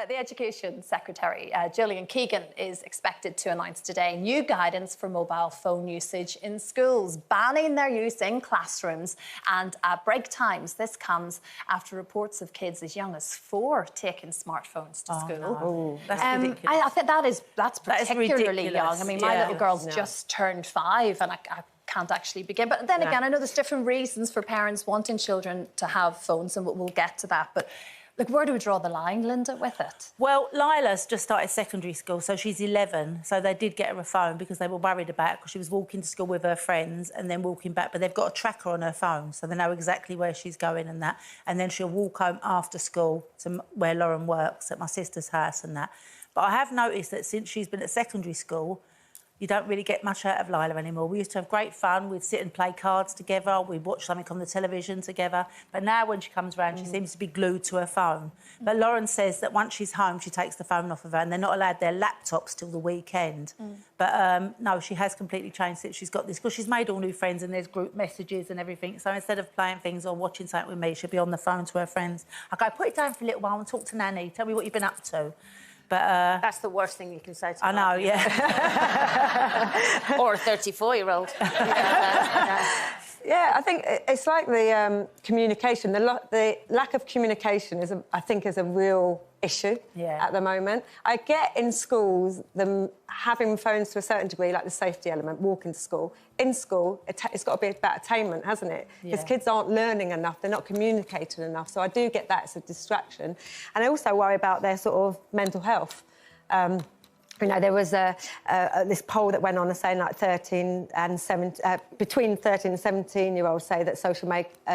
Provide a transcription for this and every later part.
The Education Secretary, Gillian Keegan, is expected to announce today new guidance for mobile phone usage in schools, banning their use in classrooms and at break times. This comes after reports of kids as young as 4 taking smartphones to school. No. Oh, that's ridiculous. I think that's particularly young. I mean, my little girl's just turned 5 and I can't actually begin. But then again, I know there's different reasons for parents wanting children to have phones, and we'll get to that. But like, where do we draw the line, Linda, with it? Well, Lila's just started secondary school, so she's 11. So they did get her a phone because they were worried about it, because she was walking to school with her friends and then walking back. But they've got a tracker on her phone, so they know exactly where she's going and that. And then she'll walk home after school to where Lauren works, at my sister's house and that. But I have noticed that since she's been at secondary school, you don't really get much out of Lila anymore. We used to have great fun. We'd sit and play cards together. We'd watch something on the television together. But now when she comes round, she seems to be glued to her phone. But Lauren says that once she's home, she takes the phone off of her, and they're not allowed their laptops till the weekend. But no, she has completely changed it. She's got this, because she's made all new friends and there's group messages and everything. So instead of playing things or watching something with me, she'll be on the phone to her friends. I go, put it down for a little while and talk to Nanny. Tell me what you've been up to. But that's the worst thing you can say to I know, yeah. Or a 34-year-old. Yeah, I think it's like the communication. The lack of communication is, I think, is a real issue at the moment. I get in schools them having phones to a certain degree, like the safety element, walking to school. In school, it's got to be about attainment, hasn't it? Because kids aren't learning enough, they're not communicating enough. So I do get that as a distraction. And I also worry about their sort of mental health. You know, there was this poll that went on saying like between 13 and 17-year-olds say that social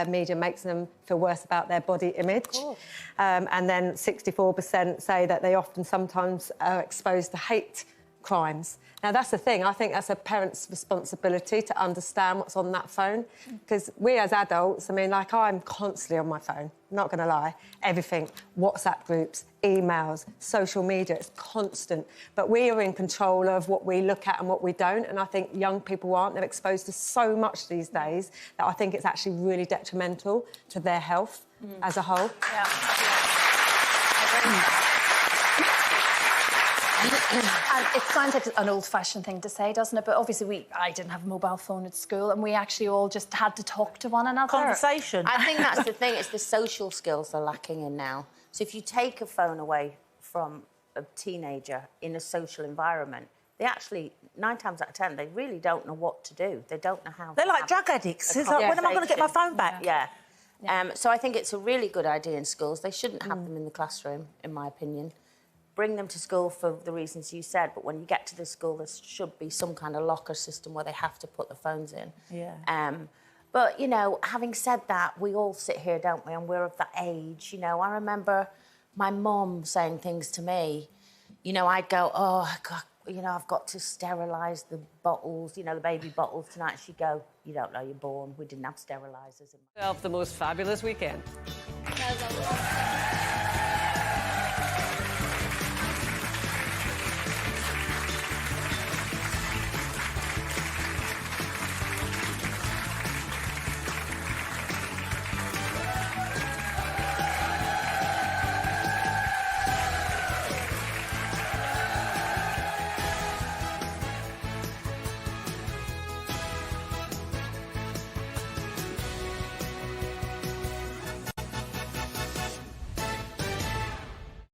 media makes them feel worse about their body image. And then 64% say that they sometimes are exposed to hate crimes. Now, that's the thing. I think that's a parent's responsibility to understand what's on that phone. Because we as adults, I mean, like, I'm constantly on my phone, not going to lie. Everything, WhatsApp groups, emails, social media, it's constant. But we are in control of what we look at and what we don't, and I think young people aren't. They're exposed to so much these days that I think it's actually really detrimental to their health as a whole. And it sounds like an old-fashioned thing to say, doesn't it? But obviously, I didn't have a mobile phone at school, and we actually all just had to talk to one another. Conversation. I think that's the thing. It's the social skills they're lacking in now. So if you take a phone away from a teenager in a social environment, they actually, 9 times out of 10, they really don't know what to do. They don't know how. They're like drug addicts. It's like, when am I going to get my phone back? So I think it's a really good idea in schools. They shouldn't have them in the classroom, in my opinion. Bring them to school for the reasons you said, but when you get to the school, there should be some kind of locker system where they have to put the phones in. But, you know, having said that, we all sit here, don't we, and we're of that age. You know, I remember my mum saying things to me. You know, I'd go, oh, God, you know, I've got to sterilise the bottles, you know, the baby bottles tonight. She'd go, you don't know, you're born. We didn't have sterilisers. The most fabulous weekend.